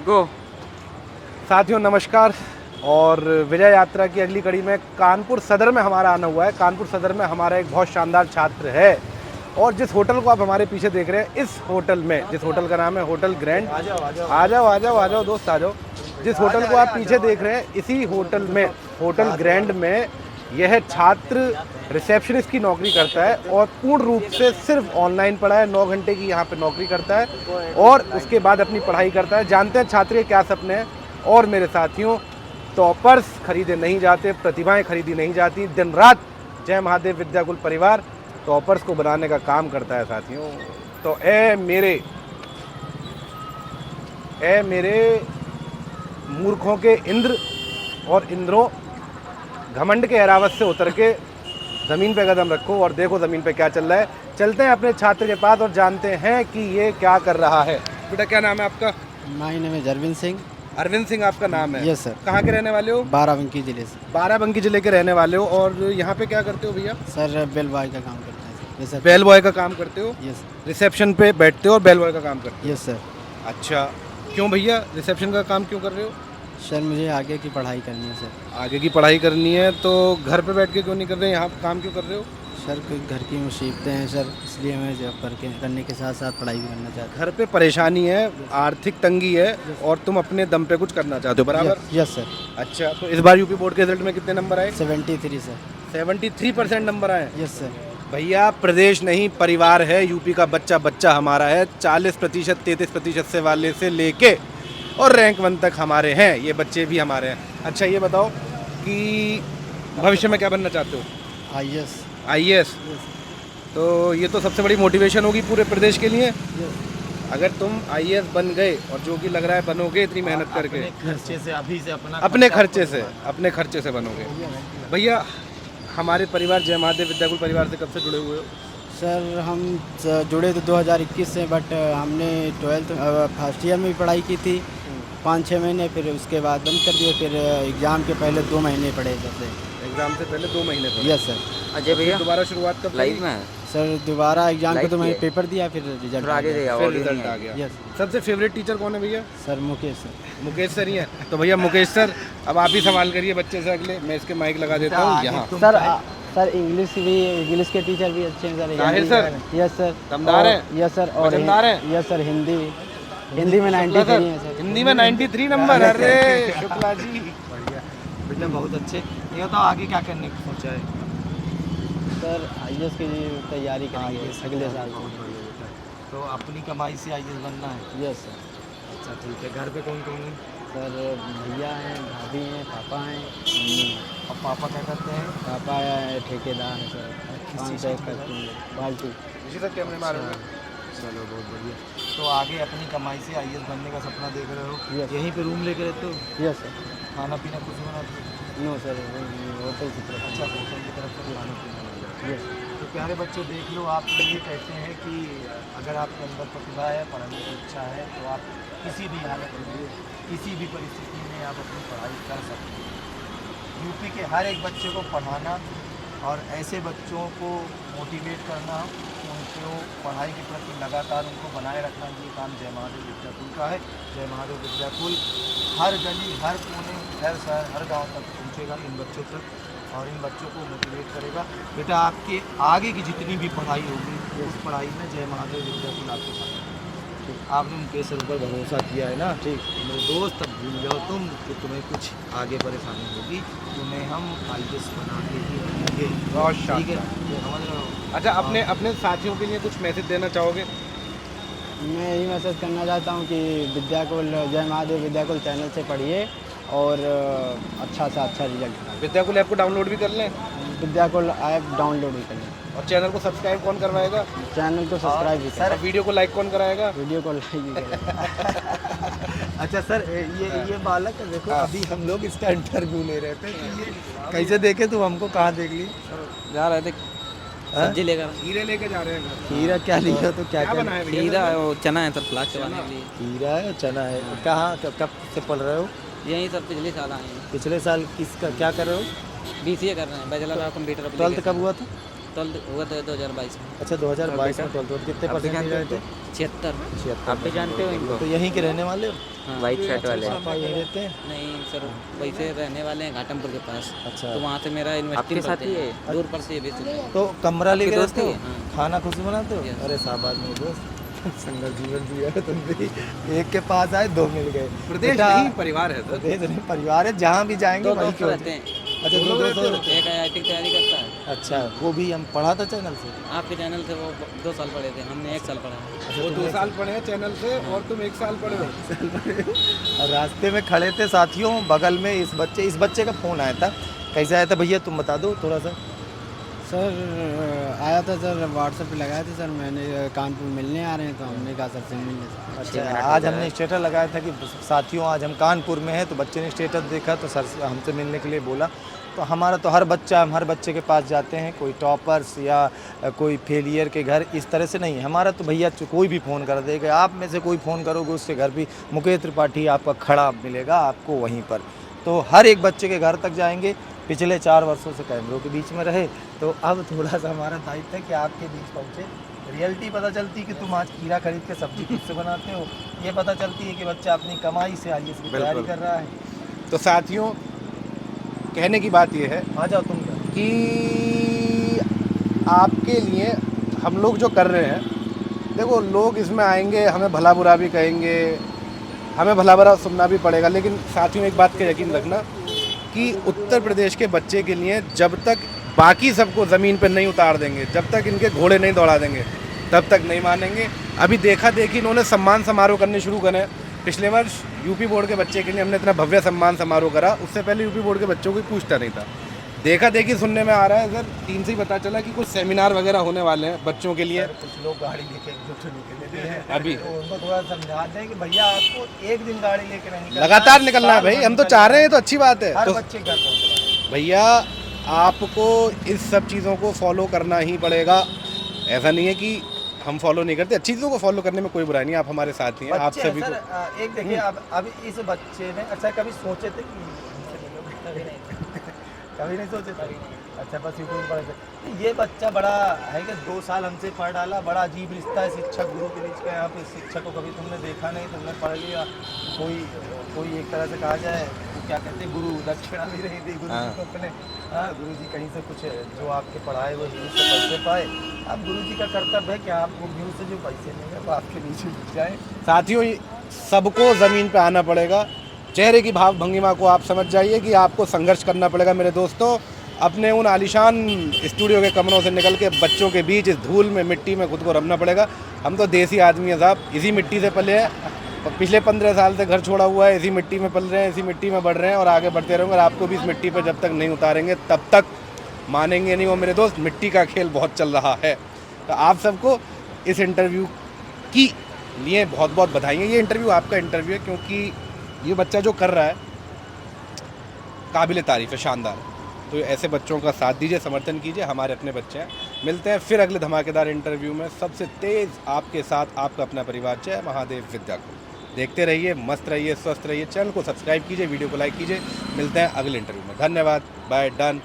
गो। साथियों नमस्कार। और विजय यात्रा की अगली कड़ी में कानपुर सदर में हमारा आना हुआ है। कानपुर सदर में हमारा एक बहुत शानदार छात्र है और जिस होटल को आप हमारे पीछे देख रहे हैं, इस होटल में, जिस होटल का नाम है होटल ग्रैंड, आ जाओ दोस्त आ जाओ। जिस होटल को आप पीछे देख रहे हैं, इसी होटल में, होटल ग्रैंड में यह छात्र रिसेप्शनिस्ट की नौकरी करता है और पूर्ण रूप से सिर्फ ऑनलाइन पढ़ा है। 9 घंटे की यहाँ पे नौकरी करता है और उसके बाद अपनी पढ़ाई करता है। जानते हैं छात्र के क्या सपने हैं। और मेरे साथियों, टॉपर्स खरीदे नहीं जाते, प्रतिभाएं खरीदी नहीं जाती। दिन रात जय महादेव विद्याकुल परिवार टॉपर्स को बनाने का काम करता है साथियों। तो ए मेरे मूर्खों के इंद्र और इंद्रों, घमंड के एरावत से उतर के ज़मीन पे कदम रखो और देखो ज़मीन पे क्या चल रहा है। चलते हैं अपने छात्र के पास और जानते हैं कि ये क्या कर रहा है। बेटा क्या नाम है आपका? My name is Arvind Singh. Arvind Singh आपका नाम है? Yes sir. कहाँ के रहने वाले हो? बाराबंकी जिले से। बाराबंकी जिले के रहने वाले हो और यहाँ पे क्या करते हो भैया? सर बेल बॉय का काम करते हैं सर। बेल बॉय का काम करते हो? यस। रिसेप्शन पे बैठते हो और बेल बॉय का काम करते हो? Yes sir. अच्छा, क्यों भैया रिसेप्शन का काम क्यों कर रहे हो? सर मुझे आगे की पढ़ाई करनी है सर। आगे की पढ़ाई करनी है तो घर पे बैठ के क्यों नहीं कर रहे, यहाँ काम क्यों कर रहे हो? सर कोई घर की मुसीबतें हैं सर, इसलिए मैं जॉब करने के साथ साथ पढ़ाई भी करना चाहता घर पे परेशानी है, आर्थिक तंगी है और तुम अपने दम पे कुछ करना चाहते हो, हूँ। बराबर? Yes sir. अच्छा, तो इस बार यूपी बोर्ड के रिजल्ट में कितने नंबर आए? 73 सर। 73% नंबर आए। Yes sir. भैया प्रदेश नहीं परिवार है, यूपी का बच्चा बच्चा हमारा है। 40%, 33% से वाले से लेके और रैंक 1 तक हमारे हैं, ये बच्चे भी हमारे हैं। अच्छा ये बताओ कि भविष्य में क्या बनना चाहते हो? IAS। IAS। तो ये तो सबसे बड़ी मोटिवेशन होगी पूरे प्रदेश के लिए। अगर तुम IAS बन गए और जो कि लग रहा है बनोगे इतनी मेहनत करके, खर्चे से अभी से अपने खर्चे से बनोगे। भैया हमारे परिवार जय महादेव विद्याकुल परिवार से कब से जुड़े हुए हो? सर हम जुड़े तो 2021 से, बट हमने 12th फर्स्ट ईयर में भी पढ़ाई की थी 5-6 महीने, फिर उसके बाद बंद कर दिए। फिर एग्ज़ाम के पहले 2 महीने पढ़े जैसे। एग्जाम से पहले 2 महीने पहले? Yes sir. अजय भैया दोबारा शुरुआत कब लाइव में है। सर दोबारा एग्जाम के लाइव 2 महीने किया है। पेपर दिया, फिर रिजल्ट फिर आगे जाइए, फिर और रिजल्ट आ गया। यस सबसे फेवरेट टीचर कौन है भैया? Sir Mukesh sir. Mukesh sir ही है। तो भैया मुकेश सर अब आप ही सवाल करिए बच्चे से अगले। मैं इसके माइक लगा देता हूँ यहाँ। सर इंग्लिश के टीचर भी अच्छे हैं sir. Tahir sir? Yes sir. दमदार हैं? Yes sir. और वजनदार हैं? Yes sir. हिंदी में 93 है सर। हिंदी में 93 नंबर? अरे शुक्ला जी, बेटा बहुत अच्छे। ये बताओ आगे क्या करने को सोचा है? सर IAS की तैयारी करेंगे अगले साल। तो अपनी कमाई से IAS बनना है? Yes sir. अच्छा ठीक है। घर पे कौन कौन है? सर भैया हैं, भाभी हैं, पापा हैं, मम्मी हैं। और पापा क्या करते हैं? पापा ठेकेदार हैं सर। किस 5 चीज़ से का करते हैं बाल्टी। इसी तक कैमरे मारोगे? चलो बहुत बढ़िया। तो आगे अपनी कमाई से IAS बनने का सपना देख रहे हो? Yes. यहीं पे रूम लेके रहते हो? Yes sir. खाना पीना कुछ बनाते हो? नो सर, होटल की तरफ। अच्छा होटल की तरफ से खाना पीना मिल जाए। यस। तो प्यारे बच्चों देख लो, आप ये कहते हैं कि अगर आपके अंदर प्रतिभा है, पढ़ने की इच्छा है, तो आप किसी भी हालत में, किसी भी परिस्थिति में आप अपनी पढ़ाई कर सकते हैं। यूपी के हर एक बच्चे को पढ़ाना और ऐसे बच्चों को मोटिवेट करना, उनको पढ़ाई के प्रति लगातार उनको बनाए रखना, ये काम जय महादेव विद्याकुल का है। जय महादेव विद्याकुल हर गली, हर कोने, हर शहर, हर गांव तक पहुंचेगा इन बच्चों तक और इन बच्चों को मोटिवेट करेगा। बेटा आपके आगे की जितनी भी पढ़ाई होगी, उस पढ़ाई में जय महादेव विद्याकुल आपके साथ है। आपने मुकेश सर पर भरोसा किया है ना? ठीक। मेरे दोस्त अब भूल जाओ तुम कि तुम्हें कुछ आगे परेशानी होगी, तुम्हें हम IAS बना के ही रहेंगे। बहुत ठीक है, शानदार। समझ रहे हो? अच्छा अपने साथियों के लिए कुछ मैसेज देना चाहोगे? मैं यही मैसेज करना चाहता हूँ कि विद्याकुल जय महादेव विद्याकुल चैनल से पढ़िए और अच्छा से अच्छा रिजल्ट। विद्याकुल ऐप को डाउनलोड भी कर लें विद्याकुल ऐप डाउनलोड भी करें और चैनल को सब्सक्राइब कौन करवाएगा? चैनल को सब्सक्राइब भी और वीडियो को लाइक कौन कराएगा? वीडियो को लाइक भी करें। अच्छा सर, ये बालक है, देखो हाँ। अभी हम लोग इसका इंटरव्यू ले रहे थे, तो ये कैसे देखे तुम हमको? कहाँ देख ली? जा रहे थे सब्जी लेकर। हीरे लेके जा रहे हैं घर। हीरा क्या लिया? तो क्या क्या क्या बनाया भैया? खीरा वो चना है सर, फ्लाक चलाने के लिए। हीरा है, चना है। कहाँ कब से पढ़ रहे हो? यही सर पिछले साल आए हैं। पिछले साल किसका क्या कर रहे हो? BCA कर रहे हैं, बैचलर ऑफ कंप्यूटर 12th कब हुआ था? 12th हुआ था 2022 में। अच्छा 2022 में 12th। कितने परसेंट रहे थे? 76। आप भी जानते हो इनको? तो यहीं के रहने वाले हो? हाँ। वाइट शर्ट वाले। पापा यहीं रहते हैं? नहीं सर, वैसे रहने वाले हैं घाटमपुर के पास। अच्छा। तो वहाँ से मेरा यूनिवर्सिटी आपके साथ ही है? दूर पर से ये भी सुना। तो कमरा लेके दोस्त रहते हो? ही है, हाँ। खाना खुद से बनाते हो? Yes. अरे शाबाश मेरे दोस्त, संघर्ष जीवन जी है तुम भी। एक के पास आए, दो मिल गए। प्रदेश बेटा, नहीं परिवार है सर। प्रदेश नहीं परिवार है, जहाँ भी जाएंगे दो वहीं दोस्त के होते रहते हैं। अच्छा, दो दोस्त रहते हैं। एक IIT की तैयारी करता है। अच्छा, वो भी हम पढ़ा था चैनल से। आपके चैनल से वो 2 साल पढ़े थे, हमने 1 साल पढ़ा है। अच्छा, वो तुम 2 साल पढ़े हैं चैनल से और तुम 1 साल पढ़े हो। और रास्ते में खड़े थे साथियों, बगल में इस बच्चे का फ़ोन आया था। कैसे आया था भैया, तुम बता दो थोड़ा सा। सर आया था सर, व्हाट्सएप पे लगाया था सर, मैंने कानपुर मिलने आ रहे हैं तो हमने कहा सर से मिलने सर। अच्छा, आज हमने स्टेटस लगाया था कि साथियों आज हम कानपुर में हैं, तो बच्चे ने स्टेटस देखा तो सर से हमसे मिलने के लिए बोला। तो हमारा तो हर बच्चा, हम हर बच्चे के पास जाते हैं, कोई टॉपर्स या कोई फेलियर के घर, इस तरह से नहीं। हमारा तो भैया कोई भी फ़ोन कर देगा, आप में से कोई फ़ोन करोगे उसके घर भी मुकेश त्रिपाठी आपका खड़ा मिलेगा आपको वहीं पर। तो हर एक बच्चे के घर तक जाएंगे। पिछले 4 वर्षों से कैमरों के बीच में रहे, तो अब थोड़ा सा हमारा दायित्व है कि आपके बीच पहुँचे। रियलिटी पता चलती है कि तुम आज खीरा खरीद के सब्जी खुद से बनाते हो, ये पता चलती है कि बच्चा अपनी कमाई से IAS की तैयारी कर रहा है। तो साथियों, कहने की बात यह है आ जाओ तुम क्या। कि आपके लिए हम लोग जो कर रहे हैं, देखो लोग इसमें आएंगे, हमें भला बुरा भी कहेंगे, हमें भला बुरा सुनना भी पड़ेगा, लेकिन साथियों एक बात का यकीन रखना कि उत्तर प्रदेश के बच्चे के लिए जब तक बाकी सबको ज़मीन पर नहीं उतार देंगे, जब तक इनके घोड़े नहीं दौड़ा देंगे, तब तक नहीं मानेंगे। अभी देखा देखी इन्होंने सम्मान समारोह करने शुरू करे। पिछले वर्ष यूपी बोर्ड के बच्चे के लिए हमने इतना भव्य सम्मान समारोह करा, उससे पहले यूपी बोर्ड के बच्चों को पूछता नहीं था। देखा देखी सुनने में आ रहा है सर, 3 से ही पता चला कि कुछ सेमिनार वगैरह होने वाले हैं बच्चों के लिए। कुछ लोग गाड़ी लेके निकले हैं अभी तो उनको थोड़ा समझा दें कि भैया आपको एक दिन गाड़ी लेके नहीं निकलना, लगातार निकलना है भाई, हम तो चाह रहे हैं, तो अच्छी बात है। हर तो बच्चे घर पहुंचना। भैया आपको इस सब चीज़ों को फॉलो करना ही पड़ेगा। ऐसा नहीं है कि हम फॉलो नहीं करते, अच्छी चीज़ों को फॉलो करने में कोई बुराई नहीं, आप हमारे साथ ही हैं। आप बच्चे हैं सभी सर, को एक देखिए अब इस बच्चे ने, अच्छा कभी सोचे थे कि हमसे मिलोगे? कभी नहीं सोचे थे। अच्छा, बस यूट्यूब पर से। ये बच्चा बड़ा है कि 2 साल हमसे पढ़ डाला, बड़ा अजीब रिश्ता है शिक्षक गुरु के बीच का। यहाँ पे शिक्षक को कभी तुमने देखा नहीं, तुमने पढ़ लिया, कोई एक तरह से कहा जाए तो क्या कहते हैं, गुरु दक्षिणा भी नहीं दी गुरु जी को अपने। हाँ, गुरु जी कहीं से कुछ जो आपके पढ़ाए वो व्यू से पैसे पाए। अब गुरु जी का कर्तव्य है कि आपको व्यू से जो पैसे मिले वो आपके नीचे जुट जाए। साथियों, सबको ज़मीन पे आना पड़ेगा। चेहरे की भाव भंगिमा को आप समझ जाइए कि आपको संघर्ष करना पड़ेगा मेरे दोस्तों। अपने उन आलीशान स्टूडियो के कमरों से निकल के बच्चों के बीच इस धूल में, मिट्टी में खुद को रमना पड़ेगा। हम तो देसी आदमी हैं साहब, इसी मिट्टी से पले हैं, और पिछले 15 साल से घर छोड़ा हुआ है, इसी मिट्टी में पल रहे हैं, इसी मिट्टी में बढ़ रहे हैं और आगे बढ़ते रहेंगे। और आपको भी इस मिट्टी पर जब तक नहीं उतारेंगे तब तक मानेंगे नहीं। वो मेरे दोस्त, मिट्टी का खेल बहुत चल रहा है। तो आप सबको इस इंटरव्यू की लिए बहुत बहुत बधाई। ये इंटरव्यू आपका इंटरव्यू है, क्योंकि ये बच्चा जो कर रहा है काबिल तारीफ़ है, शानदार है। तो ऐसे बच्चों का साथ दीजिए, समर्थन कीजिए, हमारे अपने बच्चे हैं। मिलते हैं फिर अगले धमाकेदार इंटरव्यू में। सबसे तेज़ आपके साथ आपका अपना परिवार, जय महादेव विद्या को। देखते रहिए, मस्त रहिए, स्वस्थ रहिए। चैनल को सब्सक्राइब कीजिए, वीडियो को लाइक कीजिए। मिलते हैं अगले इंटरव्यू में। धन्यवाद, बाय, डन।